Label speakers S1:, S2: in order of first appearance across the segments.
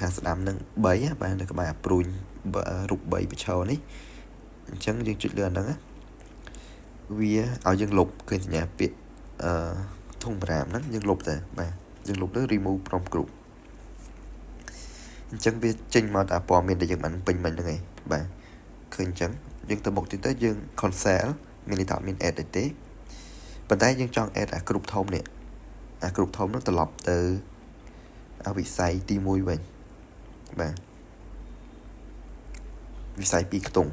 S1: ខាងស្ដាំនឹង3បាទនៅក្បែរព្រួយរូប3បញ្ឈរនេះអញ្ចឹងយើងចុចលើអាហ្នឹងវាឲ្យយើងលុបឃើញសញ្ញាពាក្យធុង5ហ្នឹងយើងលុបទៅបាទយើងលុបទៅ remove from group អញ្ចឹងវាចេញមកតែព័ត៌មានដែលយើងបានពេញមិញហ្នឹងឯងបាទឃើញអញ្ចឹងយើងទៅមុខទៀតទៅយើង cancel មានន័យថាមាន add ទេប៉ុន្តែយើងចង់ add អា group ធំនេះអា group ធំនោះត្រឡប់ទៅវិស័យទី1វិញបាទវិស័យ2ខ្ទង់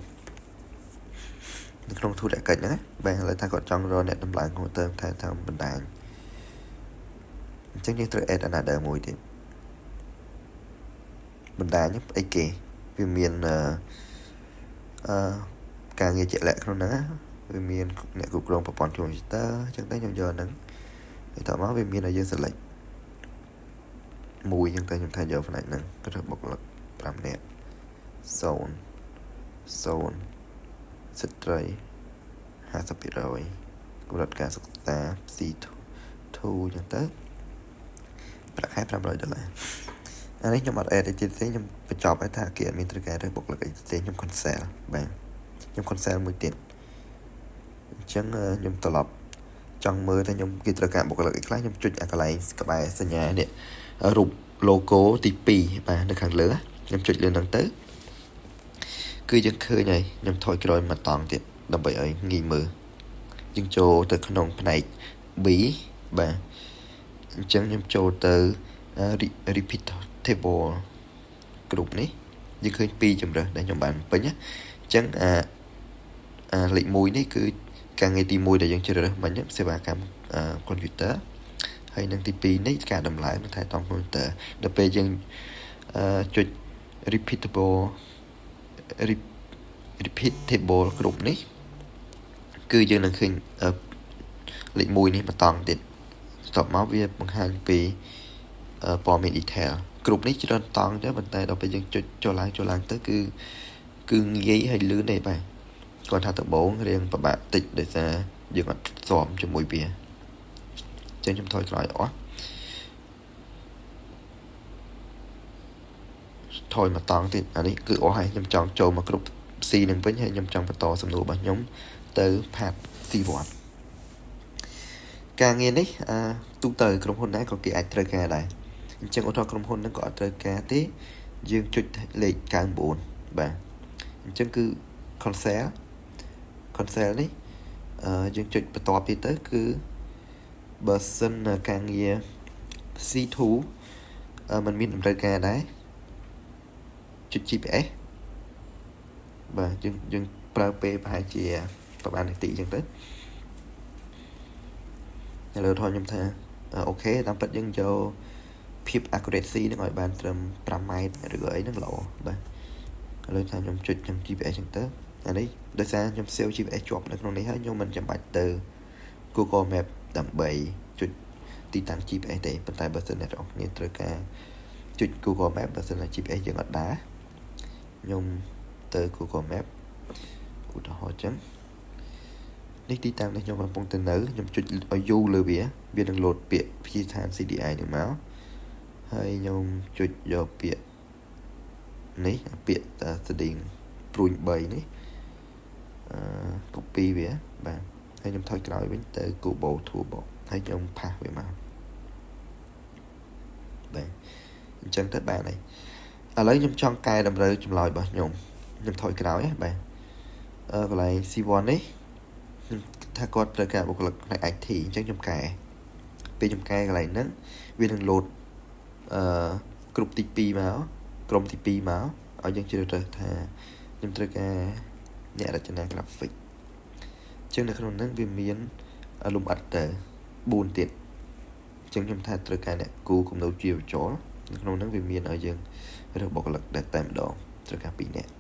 S1: នៅក្នុងធុរកិច្ចហ្នឹងបាទឥឡូវថាគាត់ចង់រកអ្នកតម្លើងគាត់ទៅថែតាមបណ្ដាញអញ្ចឹងយើងត្រូវ add another មួយទៀតបណ្ដាញអីគេវាមានការងារជាក់លាក់ក្នុងហ្នឹងវាមានអ្នកគ្រប់គ្រងប្រព័ន្ធ computer អញ្ចឹងតែខ្ញុំយកហ្នឹងហើយតមកវាមានឲ្យយើង select មួយអញ្ចឹងតែខ្ញុំថាយកផ្នែកហ្នឹងគាត់បុគ្គលិក5នាក់0ស្ត្រី50%កម្រិតការសិក្សា C2 អញ្ចឹងទៅប្រាក់ខែ$500អានេះខ្ញុំអត់ add ទេខ្ញុំបញ្ចប់ហើយថាគេអត់មានត្រូវការរើសបុគ្គលិកអីទេខ្ញុំ cancel បាទខ្ញុំ cancel មួយទៀតអញ្ចឹងខ្ញុំត្រឡប់ចង់មើលថាខ្ញុំគេត្រូវការបុគ្គលិកអីខ្លះខ្ញុំចុចអាកន្លែងក្បែរសញ្ញានេះរូប logo ទី2បាទនៅខាងលើខ្ញុំចុចលើហ្នឹងទៅគឺយើងឃើញហើយខ្ញុំថយក្រោយមកតង់ទៀតដើម្បីឲ្យងាយមើលយើងចូលទៅក្នុងផ្នែក B បាទអញ្ចឹងខ្ញុំចូលទៅ repeatable group នេះយើងឃើញ2ជម្រើសដែលខ្ញុំបានពេញអញ្ចឹងលេខ1នេះគឺការងារទី1ដែលយើងជ្រើសរើសមិញសេវាកម្មកុំព្យូទ័រហើយនឹងទី2នេះការដំឡើងថែទាំកុំព្យូទ័រដល់ពេលយើងចុច repeatable group នេះគឺយើងនឹងឃើញលេខ1នេះបន្តទៀតបន្ទាប់មកវាបង្ហាញពីព័ត៌មាន detail group នេះច្រើនតង់ទេប៉ុន្តែដល់ពេលយើងចុចចូលឡើងទៅគឺងាយហើយលឿនទេបាទគាត់ថាដំបូងរៀងពិបាកតិចដោយសារយើងអត់ស្មជាមួយវាចឹងខ្ញុំថយក្រោយអស់ថយមកតង់ទៀតអានេះគឺអស់ហើយខ្ញុំចង់ចូលមកគ្រប់ C នឹងវិញហើយខ្ញុំចង់បន្តសំណួររបស់ខ្ញុំទៅ part C វត្តការងារនេះទូទៅក្រុមហ៊ុនណាក៏គេអាចត្រូវការដែរអញ្ចឹងឧទាហរណ៍ក្រុមហ៊ុនហ្នឹងក៏អត់ត្រូវការទេយើងចុចលេខ99បាទអញ្ចឹងគឺ cancel នេះយើងចុចបន្ទាប់ទៀតទៅគឺបើសិនការងារ C2 มันមានតម្រូវការដែរចុច GPS បាទយើងប្រើពេលប្រហែលជាប្រហែលនាទីអញ្ចឹងទៅឥឡូវខ្ញុំថាអូខេតាមពិតយើងយកភាព accuracy នឹងឲ្យបានត្រឹម5ម៉ែត្រឬអីហ្នឹងល្អបាទឥឡូវថាខ្ញុំចុចខ្ញុំ GPS អញ្ចឹងទៅអានេះដោយសារខ្ញុំ save GPS ជាប់នៅក្នុងនេះហើយខ្ញុំមិនចាំបាច់ទៅ Google Map ដើម្បីចុចទីតាំង GPS ទេប៉ុន្តែបើសិនអ្នកនរគ្នាត្រូវការចុច Google Map បើសិនជា GPS យើងអត់ដែរខ្ញុំទៅ Google Map ឧទាហរណ៍ចឹងនេះទីតាំងនេះខ្ញុំកំពុងទៅនៅខ្ញុំចុចឲ្យយូរលើវានឹងលោតពាក្យភាគឋាន CDI នឹងមកហើយខ្ញុំចុចយកពាក្យនេះពាក្យស្តៀងព្រួយ3នេះcopy វាបាទហើយខ្ញុំថយក្រោយវិញទៅ Google Toolbox ហើយខ្ញុំផាសវាមកបាទអញ្ចឹងទៅបានហើយឥឡូវខ្ញុំចង់កែតម្រូវចម្លើយរបស់ខ្ញុំថយក្រោយបាទកន្លែង C1 នេះថាគាត់ត្រូវការបុគ្គលិកផ្នែក IT អញ្ចឹងខ្ញុំកែពេលខ្ញុំកែកន្លែងហ្នឹងវានឹងលោតក្រុមទី2មកឲ្យយើងជ្រើសរើសថាខ្ញុំត្រូវការអ្នករចនា graphic អញ្ចឹងនៅក្នុងហ្នឹងវាមានលំអិតទៅ4ទៀតអញ្ចឹងខ្ញុំថាត្រូវការអ្នកគូគំនូរជីវចលនៅក្នុងហ្នឹងវាមានឲ្យយើងរើសបុគ្គលិកដែលតែម្ដងត្រូវការ2នាក់0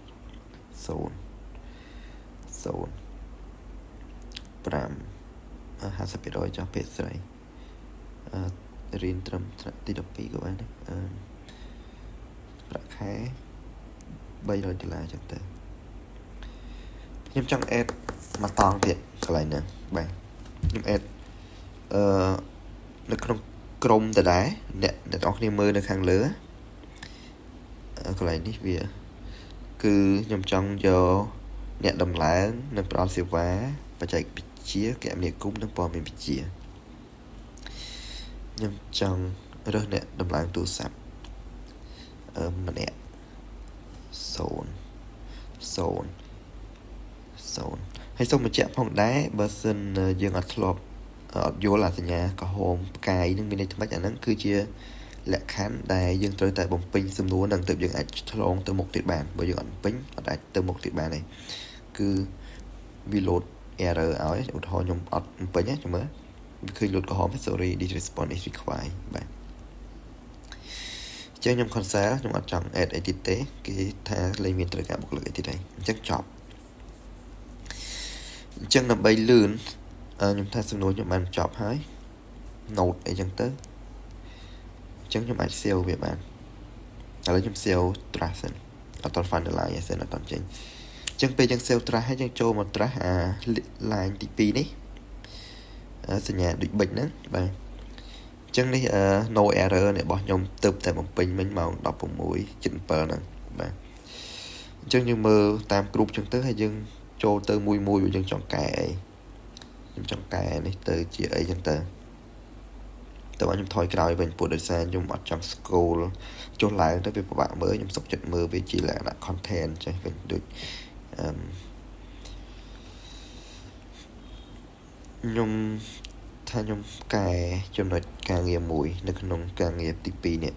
S1: 50% ចុះពេទ្យស្រីរៀនត្រឹមថ្នាក់ទី12ក៏បានដែរប្រាក់ខែ$300ចឹងទៅខ្ញុំចង់ add មកតង់ទៀតកន្លែងហ្នឹងបាទខ្ញុំ add នៅក្នុងក្រុមដដែលអ្នកនរគ្នាមើលនៅខាងលើ កន្លែងនេះវាគឺខ្ញុំចង់យកអ្នកដំឡើងនិងផ្ដល់សេវាបច្ចេកវិទ្យាគមនាគមន៍និងព័ត៌មានវិទ្យាខ្ញុំចង់រើសអ្នកដំឡើងទូរស័ព្ទម្នាក់0ហើយសូមបញ្ជាក់ផងដែរបើសិនយើងអត់ធ្លាប់អត់យល់អាសញ្ញាក្រហមផ្កាយនឹងមានន័យថាម៉េចអាហ្នឹងគឺជាលក្ខខណ្ឌដែលយើងត្រូវតែបំពេញសំណួរនឹងទើបយើងអាចឆ្លងទៅមុខទៀតបានបើយើងអត់បំពេញអត់អាចទៅមុខទៀតបានទេគឺវា load error ឲ្យឧទាហរណ៍ខ្ញុំអត់បំពេញណាចាំមើលវាឃើញ load ក្រហម sorry this response is required បាទអញ្ចឹងខ្ញុំ cancel ខ្ញុំអត់ចង់ add អីទៀតទេគេថាលែងមានត្រូវការបុគ្គលិកអីទៀតហើយអញ្ចឹងចប់អញ្ចឹងដើម្បីលឿនខ្ញុំថាសំណួរខ្ញុំបានចប់ហើយ note អីចឹងទៅអញ្ចឹងខ្ញុំអាច save វាបានឥឡូវខ្ញុំ save trash សិនអត់ត finalize សិនអត់តចេញអញ្ចឹងពេលយើង save trash ហើយយើងចូលមក trash អា line ទី2នេះសញ្ញាដូចប៊ិចហ្នឹងបាទអញ្ចឹងនេះno error នេះរបស់ខ្ញុំទៅតែបំពេញមិញម៉ោង 16:07 ហ្នឹងបាទអញ្ចឹងយើងមើលតាម group ចឹងទៅហើយយើងចូលទៅមួយបើយើងចង់កែអីខ្ញុំចង់កែនេះទៅជាអីចឹងទៅខ្ញុំថយក្រោយវិញព្រោះដោយសារខ្ញុំអត់ចង់ scroll ចុះឡើងទៅវាពិបាកមើលខ្ញុំសុខចិត្តមើលវាជាលក្ខណៈ content ចេះវិញដូចខ្ញុំថាខ្ញុំកែចំណុចការងារមួយនៅក្នុងការងារទី2នេះ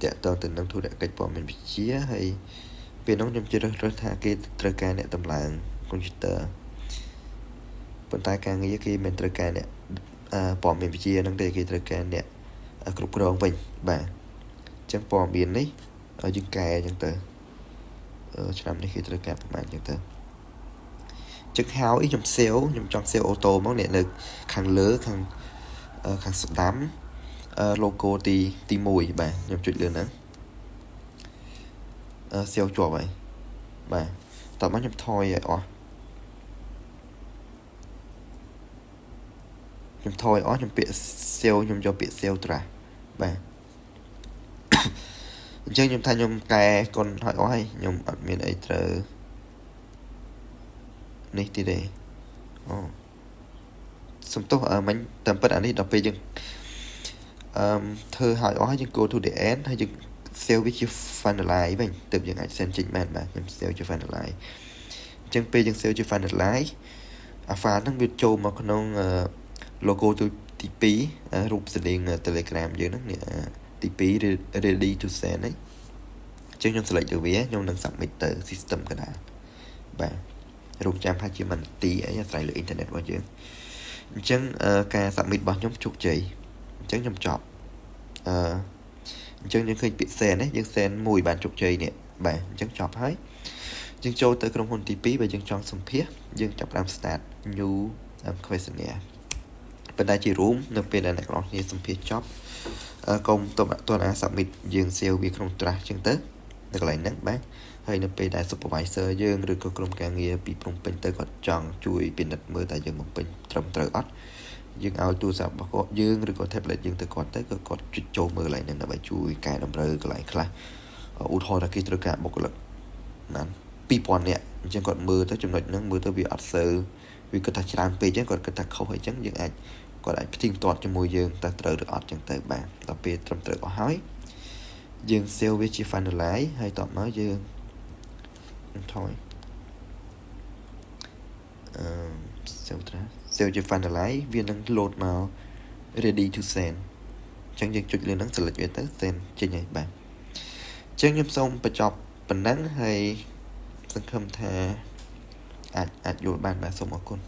S1: តើតើទៅនឹងធុរកិច្ចព័ត៌មានវិទ្យាហើយពេលនោះខ្ញុំជ្រើសរើសថាគេត្រូវការអ្នកតម្លើងកុំព្យូទ័រប៉ុន្តែការងារគេមិនត្រូវការអ្នកព័ត៌មានវិទ្យាហ្នឹងទេគេត្រូវការអ្នកគ្រប់គ្រងវិញបាទអញ្ចឹងព័ត៌មាននេះយើងកែអញ្ចឹងទៅឆ្នាំនេះគេត្រូវការប្រហែលអញ្ចឹងទៅចឹងហើយខ្ញុំ save ខ្ញុំចង់ save auto មកអ្នកនៅខាងលើខាងស្ដាំlogo ទី1បាទខ្ញុំចុចលើហ្នឹងsave ជាប់ហើយបាទតោះមកខ្ញុំថយឲ្យអស់ខ្ញុំពាក្យ save ខ្ញុំយកពាក្យ save ត្រាស់បាទអញ្ចឹងខ្ញុំថាខ្ញុំកែកុនឲ្យអស់ហើយខ្ញុំអត់មានអីត្រូវនេះទៀតទេសំទោសមិញតាមពិតអានេះដល់ពេលយើងធ្វើឲ្យអស់ហើយយើង go to the end ហើយយើង save វាជា finalize វិញទើបយើងអាច send ចេញបានបាទខ្ញុំ save ជា finalize អញ្ចឹងពេលយើង save ជា finalize អា file ហ្នឹងវាចូលមកក្នុងlogo ទី2រូបសលេង Telegram យើងហ្នឹងនេះទី2 ready to send ហ្នឹងអញ្ចឹងខ្ញុំ select ទៅវាខ្ញុំនឹង submit ទៅ system កណ្ដាលបាទរូបចាំថាជាមិនទីអីអាស្រ័យលើអ៊ីនធឺណិតរបស់យើងអញ្ចឹងការ submit របស់ខ្ញុំជោគជ័យអញ្ចឹងខ្ញុំចប់អញ្ចឹងយើងឃើញពាក្យ send នេះយើង send មួយបានជោគជ័យនេះបាទអញ្ចឹងចប់ហើយយើងចូលទៅក្រុមហ៊ុនទី2បើយើងចង់សម្ភាសយើងចាប់ផ្ដើម start new questionnaire ប៉ុន្តែជា room នៅពេលដែលអ្នកនរគ្នាសម្ភាសចប់កុំតើ submit យើង save វាក្នុង trash អញ្ចឹងទៅនៅកន្លែងហ្នឹងបាទហើយនៅពេលដែល supervisor យើងឬក៏ក្រុមការងារពីភ្នំពេញទៅគាត់ចង់ជួយពិនិត្យមើលតើយើងបំពេញត្រឹមត្រូវអត់យើងឲ្យទូរស័ព្ទរបស់គាត់យើងឬក៏ tablet យើងទៅគាត់ទៅក៏គាត់ជិះចូលមើលកន្លែងហ្នឹងដើម្បីជួយកែតម្រូវកន្លែងខ្លះឧទាហរណ៍ថាគេត្រូវការបុគ្គលិកណា2000នាក់អញ្ចឹងគាត់មើលទៅចំណុចហ្នឹងមើលទៅវាអត់សូវវាគាត់ថាច្រើនពេកអញ្ចឹងគាត់គិតថាខុសអីចឹងយើងគាត់អាចផ្ទៀងផ្ទាត់ជាមួយយើងតើត្រូវឬអត់ចឹងទៅបាទដល់ពេលត្រឹមត្រូវអស់ហើយយើង save វាជា finalize ហើយតបមកយើងថយsave ជា finalize វានឹង load មក ready to send អញ្ចឹងយើងចុចលើហ្នឹង select វាទៅ send ចេញហើយបាទអញ្ចឹងខ្ញុំសូមបញ្ចប់ប៉ុណ្ណឹងហើយសង្ឃឹមថាអាចយល់បានបាទសូមអរគុណ